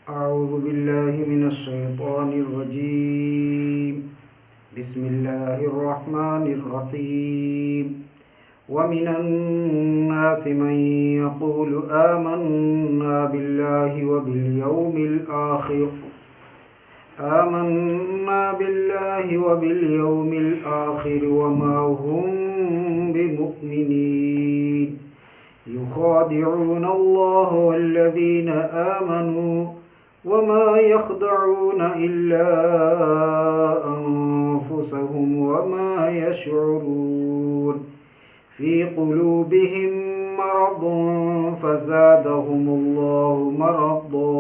अऊज़ु बिल्लाहि मिनश शैतानिर रजीम। बिस्मिल्लाहिर रहमानिर रहीम। व मिनन नासि मन यक़ूलु आमन्ना बिल्लाहि व बिल यौमिल आखिर व मा हुम बिमुमिनीन। युख़ादिऊन अल्लाह वल्लज़ीना आमनू वमा यख़दऊन इल्ला अन्फुसहुम वमा यशऊरून। फ़ी क़ुलूबिहिम मरदुन फ़ज़ादहुमुल्लाहु मरदा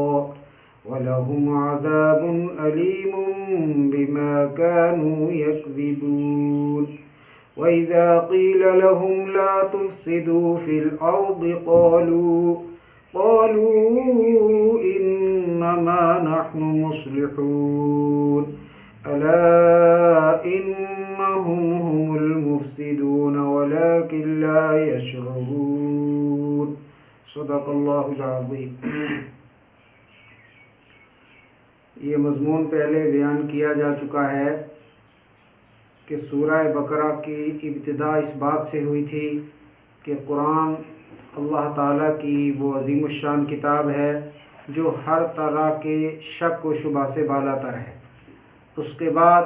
वलहुम अज़ाबुन अलीमुन बिमा कानू यकज़िबून। वइज़ा क़ील लहुम ला तुफ़सिदू फ़िल अर्ज़ि क़ालू इन्नमा नहनु मुस्लिहून अला इन्नहुम हुमुल मुफ़सिदून वलाकिन ला यशऊरून। सदक़ल्लाहुल अज़ीम। ये मज़मून पहले बयान किया जा चुका है कि सूरह बकरा की इब्तिदा इस बात से हुई थी कि कुरान अल्लाह ताला की वो अज़ीमुश्शान किताब है जो हर तरह के शक व शुबहा से बालातर है। उसके बाद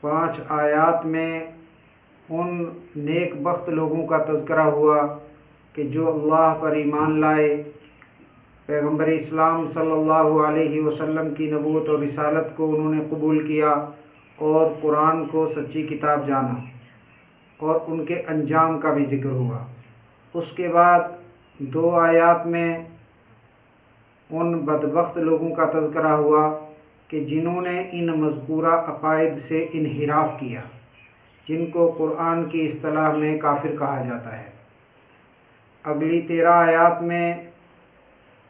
5 आयात में उन नेक बख्त लोगों का तज़किरा हुआ कि जो अल्लाह पर ईमान लाए, पैगम्बर इस्लाम सल्लल्लाहु अलैहि वसल्लम की नबूवत और रिसालत को उन्होंने कबूल किया और कुरान को सच्ची किताब जाना, और उनके अंजाम का भी ज़िक्र हुआ। उसके बाद 2 आयात में उन बदबख्त लोगों का तज़किरा हुआ कि जिन्होंने इन मज़कूरा अक़ाइद से इन्हिराफ़ किया, जिनको कुरान की इस्तिलाह में काफिर कहा जाता है। अगली 13 आयात में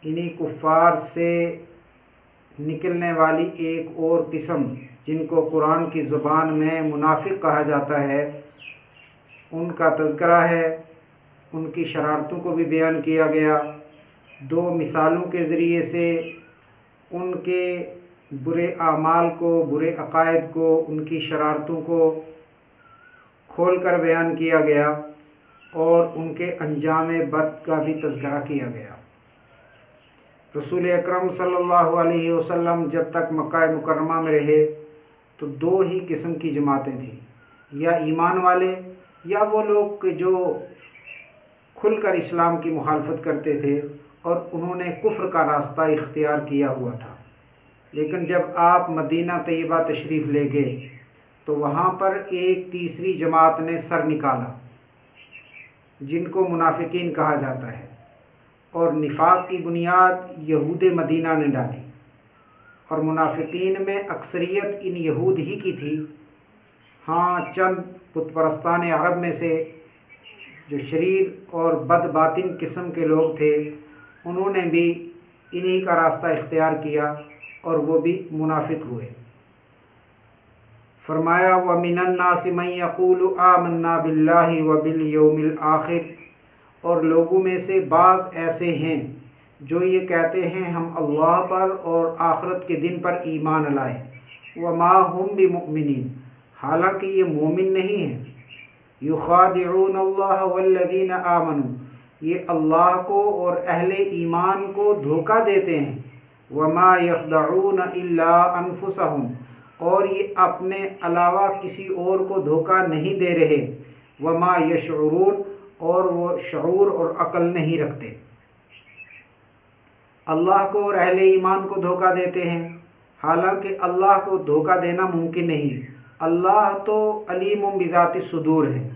इन्हीं कुफ़ार से निकलने वाली एक और किस्म, जिनको कुरान की ज़ुबान में मुनाफिक कहा जाता है, उनका तज़किरा है। उनकी शरारतों को भी बयान किया गया। 2 मिसालों के ज़रिए से उनके बुरे आमाल को, बुरे अक़ाइद को, उनकी शरारतों को खोल कर बयान किया गया और उनके अंजाम बद का भी तज़किरा किया गया। रसूल अकरम सल्लल्लाहु अलैहि वसल्लम जब तक मक्का मुकर्रमा में रहे तो 2 ही किस्म की जमातें थीं, या ईमान वाले या वो लोग जो खुलकर इस्लाम की मुखालफत करते थे और उन्होंने कुफ्र का रास्ता इख्तियार किया हुआ था। लेकिन जब आप मदीना तैयबा तशरीफ़ ले गए तो वहाँ पर एक तीसरी जमात ने सर निकाला, जिनको मुनाफिकीन कहा जाता है, और निफाक की बुनियाद यहूद मदीना ने डाली, और मुनाफिकीन में अक्सरियत इन यहूद ही की थी। हाँ, चंद बुतपरस्तान अरब में से जो शरीर और बदबातिन किस्म के लोग थे, उन्होंने भी इन्हीं का रास्ता इख्तियार किया और वो भी मुनाफिक हुए। फरमाया व मिनन नासि मन यक़ूलु आमन्ना बिल्लाहि व बिल यौमिल आखिर, और लोगों में से बाज़ ऐसे हैं जो ये कहते हैं हम अल्लाह पर और आखिरत के दिन पर ईमान लाए, व मा हुम बिमुमिनीन, हालांकि ये मोमिन नहीं हैं। युख़ादिऊन अल्लाह वल्लज़ीना आमनू, ये अल्लाह को और अहले ईमान को धोखा देते हैं। वमा यख़दऊन इल्ला अनफुसहुम, और ये अपने अलावा किसी और को धोखा नहीं दे रहे। वमा यशऊरून, और वो शऊर और अक़ल नहीं रखते। अल्लाह को और अहले ईमान को धोखा देते हैं, हालांकि अल्लाह को धोखा देना मुमकिन नहीं। अल्लाह तो अलीमुम बिज़ाति सुदूर है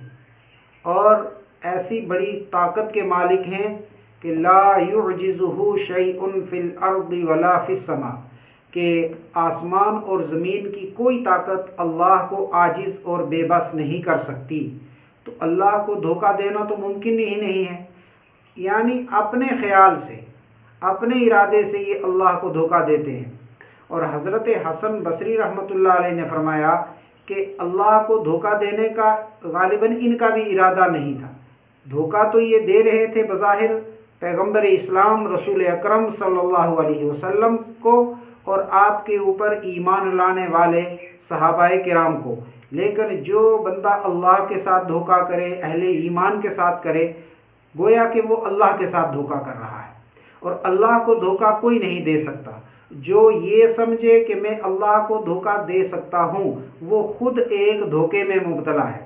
और ऐसी बड़ी ताकत के मालिक हैं कि ला युअजिज़ुहु शैउन फ़िल अर्दि वला फ़िस समा, कि आसमान और ज़मीन की कोई ताकत अल्लाह को आजिज़ और बेबस नहीं कर सकती। तो अल्लाह को धोखा देना तो मुमकिन ही नहीं है। यानी अपने ख़याल से, अपने इरादे से ये अल्लाह को धोखा देते हैं। और हज़रत हसन बसरी रहमतुल्लाह अलैह ने फरमाया कि अल्लाह को धोखा देने का गालिबन इनका भी इरादा नहीं था। धोखा तो ये दे रहे थे बज़ाहिर, पैगंबर इस्लाम रसूल अकरम सल्लल्लाहु अलैहि वसल्लम को और आपके ऊपर ईमान लाने वाले सहाबाए किराम को। लेकिन जो बंदा अल्लाह के साथ धोखा करे, अहले ईमान के साथ करे, गोया कि वो अल्लाह के साथ धोखा कर रहा है, और अल्लाह को धोखा कोई नहीं दे सकता। जो ये समझे कि मैं अल्लाह को धोखा दे सकता हूँ, वो खुद एक धोखे में मुब्तला है।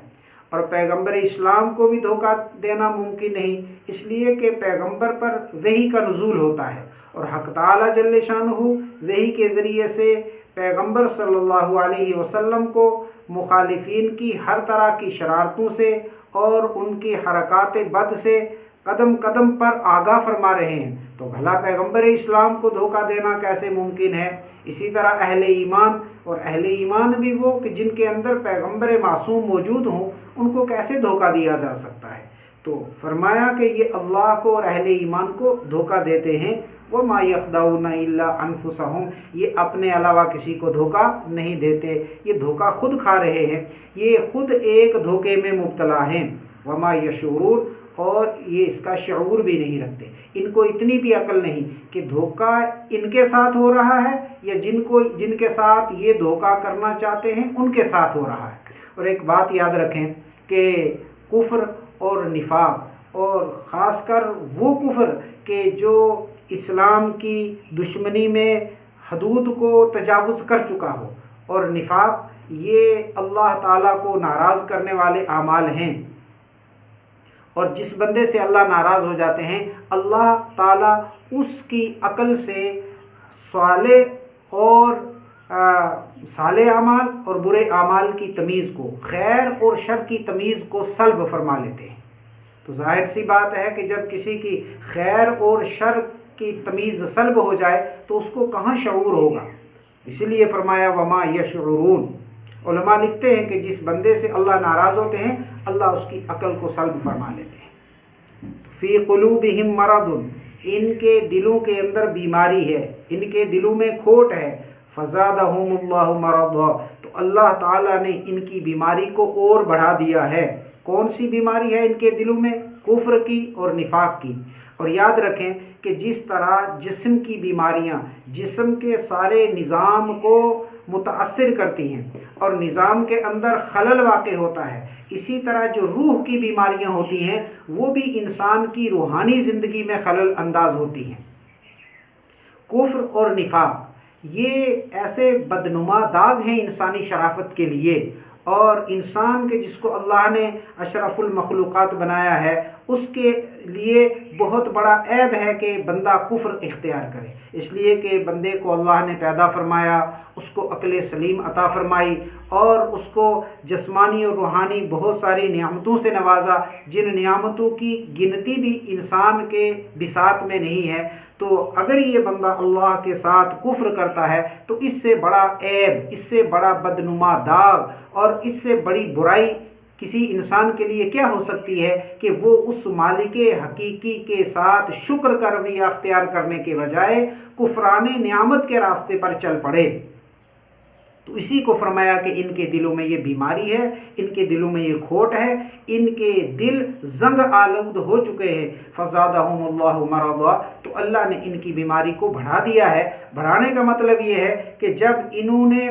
और पैगंबर इस्लाम को भी धोखा देना मुमकिन नहीं, इसलिए कि पैगंबर पर वही का नुज़ूल होता है और हक़ ताला जल्ल शानुहु वही के ज़रिए से पैगंबर सल्लल्लाहु अलैहि वसल्लम को मुखालिफिन की हर तरह की शरारतों से और उनकी हरकात बद से कदम कदम पर आगाह फरमा रहे हैं। तो भला पैगंबर इस्लाम को धोखा देना कैसे मुमकिन है? इसी तरह अहले ईमान, और अहले ईमान भी वो कि जिनके अंदर पैगंबर मासूम मौजूद हों, उनको कैसे धोखा दिया जा सकता है? तो फरमाया कि ये अल्लाह को और अहले ईमान को धोखा देते हैं। वमा यख़दऊना इल्ला अनफुसहुम, ये अपने अलावा किसी को धोखा नहीं देते, ये धोखा खुद खा रहे हैं, ये खुद एक धोखे में मुब्तला हैं। वमा यशऊरून, और ये इसका शऊर भी नहीं रखते, इनको इतनी भी अकल नहीं कि धोखा इनके साथ हो रहा है या जिनके साथ ये धोखा करना चाहते हैं उनके साथ हो रहा है। और एक बात याद रखें कि कुफ्र और निफाक, और ख़ासकर वो कुफ्र के जो इस्लाम की दुश्मनी में हदूद को तजावुज़ कर चुका हो, और निफाक ये अल्लाह ताला को नाराज़ करने वाले आमाल हैं। और जिस बंदे से अल्लाह नाराज़ हो जाते हैं, अल्लाह ताला उसकी अकल से साले और साले आमाल और बुरे आमाल की तमीज़ को, खैर और शर की तमीज़ को सल्ब फरमा लेते हैं। तो जाहिर सी बात है कि जब किसी की खैर और शर की तमीज़ सल्ब हो जाए तो उसको कहाँ शऊर होगा। इसीलिए फरमाया वमा यशऊरून। उलमा लिखते हैं कि जिस बंदे से अल्लाह नाराज़ होते हैं, अल्लाह उसकी अकल को सल्ब फरमा लेते हैं। फ़ी क़ुलूबिहिम मरदुन, इनके दिलों के अंदर बीमारी है, इनके दिलों में खोट है। फ़ज़ादहुमुल्लाहु मरदा, तो अल्लाह ताला ने इनकी बीमारी को और बढ़ा दिया है। कौन सी बीमारी है इनके दिलों में? कुफ्र की और निफाक की। और याद रखें कि जिस तरह जिस्म की बीमारियां जिस्म के सारे निज़ाम को मुतासिर करती हैं और निज़ाम के अंदर खलल वाक़ होता है, इसी तरह जो रूह की बीमारियां होती हैं वो भी इंसान की रूहानी ज़िंदगी में खलल अंदाज होती हैं। कुफ्र और निफाक ये ऐसे बदनुमा दाग हैं इंसानी शराफत के लिए, और इंसान के जिसको अल्लाह ने अशरफुल मखलूक़ात बनाया है उसके लिए बहुत बड़ा ऐब है कि बंदा कुफ्र इख्तियार करे। इसलिए कि बंदे को अल्लाह ने पैदा फरमाया, उसको अक्ल सलीम अता फरमाई और उसको जिस्मानी और रूहानी बहुत सारी नियामतों से नवाजा, जिन नियामतों की गिनती भी इंसान के बिसात में नहीं है। तो अगर ये बंदा अल्लाह के साथ कुफ्र करता है तो इससे बड़ा ऐब, इससे बड़ा बदनुमा दाग और इससे बड़ी बुराई किसी इंसान के लिए क्या हो सकती है कि वो उस मालिके हकीकी के साथ शुक्र का रवैया अख्तियार करने के बजाय कुफराने नियामत के रास्ते पर चल पड़े। तो इसी को फरमाया कि इनके दिलों में ये बीमारी है, इनके दिलों में ये खोट है, इनके दिल जंग आलूद हो चुके हैं। फ़ज़ादहुमुल्लाहु मरदा, तो अल्लाह ने इनकी बीमारी को बढ़ा दिया है। बढ़ाने का मतलब ये है कि जब इन्होंने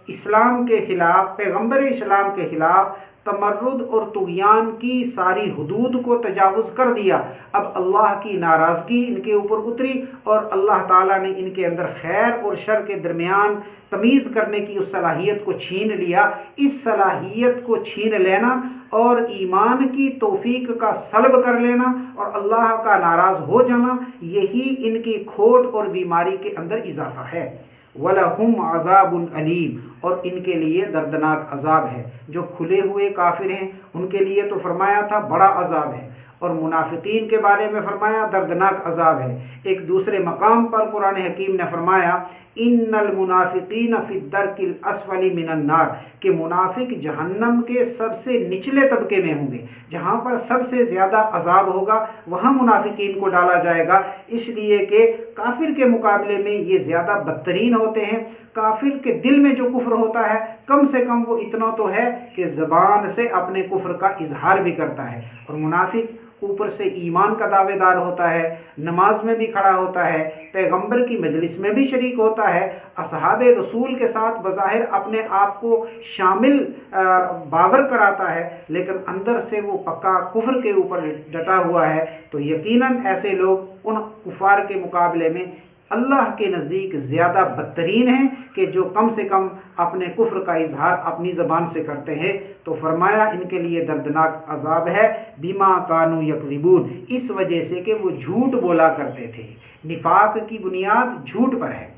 इस्लाम के ख़िलाफ़, पैगंबर इस्लाम के ख़िलाफ़ तमर्रुद और तुग़यान की सारी हुदूद को तजावुज़ कर दिया, अब अल्लाह की नाराज़गी इनके ऊपर उतरी और अल्लाह ताला ने इनके अंदर खैर और शर के दरमियान तमीज़ करने की उस सलाहियत को छीन लिया। इस सलाहियत को छीन लेना और ईमान की तौफीक का सल्ब कर लेना और अल्लाह का नाराज़ हो जाना, यही इनकी खोट और बीमारी के अंदर इजाफ़ा है। वलहुम अज़ाबुन अलीम, और इनके लिए दर्दनाक अज़ाब है। जो खुले हुए काफिर हैं उनके लिए तो फरमाया था बड़ा अज़ाब है, और मुनाफिकीन के बारे में फरमाया दर्दनाक अज़ाब है। एक दूसरे मकाम पर कुरान हकीम ने फरमाया इन्नल मुनाफिकीन फी दर्किल अस्फली मिनन नार, कि मुनाफिक जहन्नम के सबसे निचले तबके में होंगे, जहाँ पर सबसे ज़्यादा अज़ाब होगा वहाँ मुनाफिकीन को डाला जाएगा। इसलिए कि काफिर के मुकाबले में ये ज़्यादा बदतरीन होते हैं। काफिर के दिल में जो कुफ्र होता है कम से कम वो इतना तो है कि ज़बान से अपने कुफ्र का इजहार भी करता है, और मुनाफिक ऊपर से ईमान का दावेदार होता है, नमाज में भी खड़ा होता है, पैगंबर की मजलिस में भी शरीक होता है, असहाबे रसूल के साथ बज़ाहिर अपने आप को शामिल बावर कराता है, लेकिन अंदर से वो पक्का कुफ्र के ऊपर डटा हुआ है, तो यकीनन ऐसे लोग उन कुफार के मुकाबले में अल्लाह के नज़दीक ज़्यादा बदतरीन हैं कि जो कम से कम अपने कुफ्र का इजहार अपनी ज़बान से करते हैं। तो फरमाया इनके लिए दर्दनाक अज़ाब है, बिमा कानू यकज़िबून, इस वजह से कि वो झूठ बोला करते थे। निफाक की बुनियाद झूठ पर है।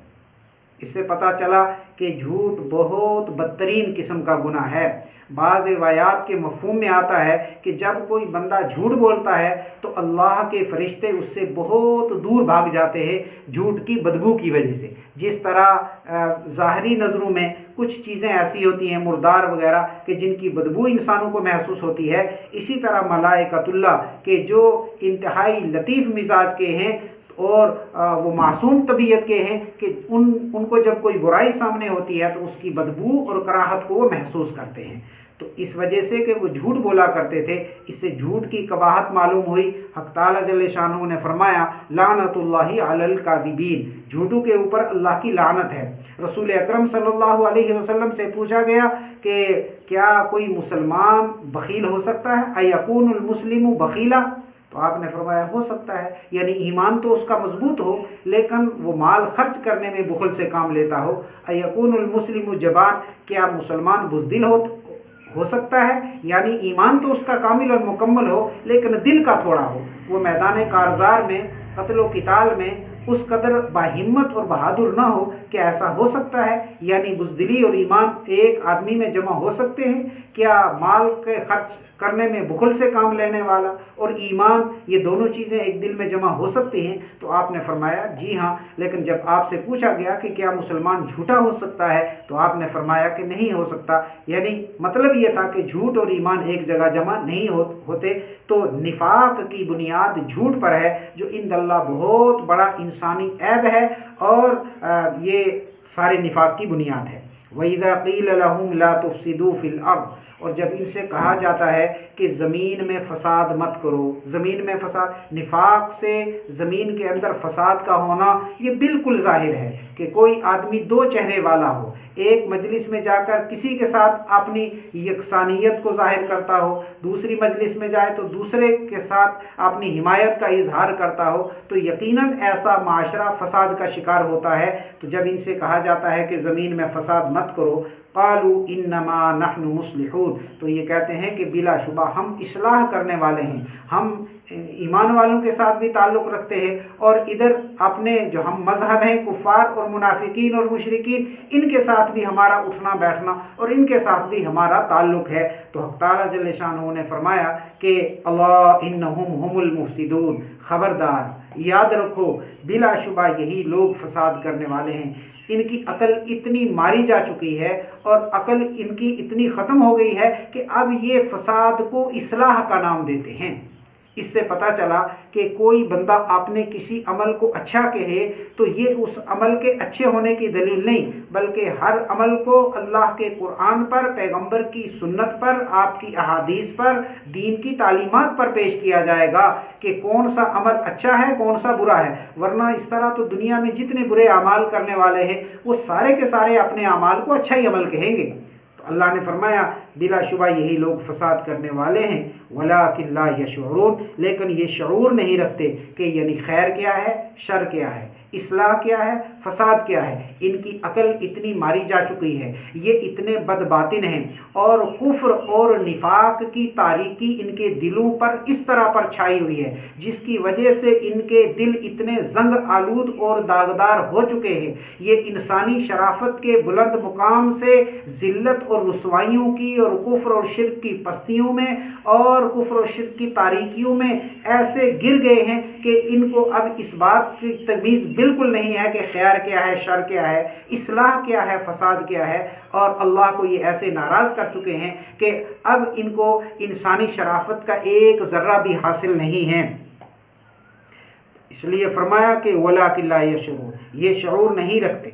इससे पता चला कि झूठ बहुत बदतरीन किस्म का गुनाह है। बाज़ रिवायात के मफ़हूम में आता है कि जब कोई बंदा झूठ बोलता है तो अल्लाह के फरिश्ते उससे बहुत दूर भाग जाते हैं झूठ की बदबू की वजह से। जिस तरह ज़ाहरी नज़रों में कुछ चीज़ें ऐसी होती हैं मुर्दार वगैरह कि जिनकी बदबू इंसानों को महसूस होती है, इसी तरह मलाइकतुल्लाह के जो इंतहाई लतीफ़ मिजाज के हैं और वो मासूम तबीयत के हैं कि उनको जब कोई बुराई सामने होती है तो उसकी बदबू और कराहत को वो महसूस करते हैं। तो इस वजह से कि वो झूठ बोला करते थे, इससे झूठ की कबाहत मालूम हुई। हक़ ताला जल्ले शानहू ने फरमाया लानतुल्लाहि अलल काज़िबीन, झूठों के ऊपर अल्लाह की लानत है। रसूल अकरम सल्लल्लाहु अलैहि वसल्लम से पूछा गया कि क्या कोई मुसलमान बखील हो सकता है, अयकूनुल मुस्लिमु बखीला, तो आपने फरमाया हो सकता है, यानी ईमान तो उसका मजबूत हो लेकिन वो माल खर्च करने में बुखल से काम लेता हो। अयकूनुल मुस्लिमु जबान, क्या मुसलमान बुज़दिल हो सकता है, यानी ईमान तो उसका कामिल और मुकम्मल हो लेकिन दिल का थोड़ा हो, वो मैदान कारज़ार में कत्ल व क़िताल में उस कदर बाहिम्मत और बहादुर ना हो कि ऐसा हो सकता है। यानी बुज़दिली और ईमान एक आदमी में जमा हो सकते हैं। क्या माल के खर्च करने में बुखल से काम लेने वाला और ईमान, ये दोनों चीज़ें एक दिल में जमा हो सकती हैं? तो आपने फरमाया जी हाँ। लेकिन जब आपसे पूछा गया कि क्या मुसलमान झूठा हो सकता है, तो आपने फरमाया कि नहीं हो सकता। यानी मतलब ये था कि झूठ और ईमान एक जगह जमा नहीं होते। तो निफाक की बुनियाद झूठ पर है, जो इंदल्लाह बहुत बड़ा इंसानी ऐब है और ये सारे निफाक की बुनियाद है। वइज़ा क़ील लहुम ला तुफ़सिदू फ़िल अर्द, और जब इनसे कहा जाता है कि ज़मीन में फ़साद मत करो, ज़मीन में फ़साद, निफाक से ज़मीन के अंदर फ़साद का होना ये बिल्कुल ज़ाहिर है कि कोई आदमी दो चेहरे वाला हो, एक मजलिस में जाकर किसी के साथ अपनी यकसानियत को ज़ाहिर करता हो, दूसरी मजलिस में जाए तो दूसरे के साथ अपनी हिमायत का इजहार करता हो, तो यकीनन ऐसा माशरा फ़साद का शिकार होता है। तो जब इनसे कहा जाता है कि ज़मीन में फ़साद मत करो, क़ालू इन्नमा नहनु मुस्लिहून, तो ये कहते हैं कि बिलाशुबा हम इस्लाह करने वाले हैं, हम ईमान वालों के साथ भी ताल्लुक़ रखते हैं और इधर अपने जो हम मज़हब हैं कुफ़ार और मुनाफिकीन और मुशरिकीन, इनके साथ भी हमारा उठना बैठना और इनके साथ भी हमारा ताल्लुक़ है। तो हक़ ताला जल्ले शानहू ने फरमाया कि अल्लाह इन्नहुम हुमुल मुफ़सिदून, ख़बरदार याद रखो बिलाशुबा यही लोग फ़साद करने वाले हैं। इनकी अकल इतनी मारी जा चुकी है और अकल इनकी इतनी ख़त्म हो गई है कि अब ये फ़साद को इस्लाह का नाम देते हैं। इससे पता चला कि कोई बंदा आपने किसी अमल को अच्छा कहे तो ये उस अमल के अच्छे होने की दलील नहीं, बल्कि हर अमल को अल्लाह के कुरान पर, पैगंबर की सुन्नत पर, आपकी अहादीस पर, दीन की तालीमात पर पेश किया जाएगा कि कौन सा अमल अच्छा है, कौन सा बुरा है। वरना इस तरह तो दुनिया में जितने बुरे अमाल करने वाले हैं वो सारे के सारे अपने अमाल को अच्छा ही अमल कहेंगे। अल्लाह ने फरमाया बिलाशुबा यही लोग फसाद करने वाले हैं, वलाकिन ला यशऊरून, लेकिन ये शऊर नहीं रखते कि यानी खैर क्या है, शर क्या है, इस्लाह क्या है, फसाद क्या है। इनकी अकल इतनी मारी जा चुकी है, ये इतने बदबातिन हैं और कुफ्र और निफाक की तारीकी इनके दिलों पर इस तरह पर छाई हुई है, जिसकी वजह से इनके दिल इतने जंग आलूद और दागदार हो चुके हैं। ये इंसानी शराफत के बुलंद मुकाम से ज़िल्लत और रुसवाइयों की और कुफ्र और शिर्क की पस्तियों में और कुफ्र और शिर्क की तारीकियों में ऐसे गिर गए हैं कि इनको अब इस बात की तमीज़ बिल्कुल नहीं है कि खैर क्या है, शर क्या है, इस्लाह क्या है, फसाद क्या है। और अल्लाह को ये ऐसे नाराज़ कर चुके हैं कि अब इनको इंसानी शराफत का एक ज़र्रा भी हासिल नहीं है। इसलिए फरमाया कि वलाकिन ला यशऊरून, ये शऊर नहीं रखते।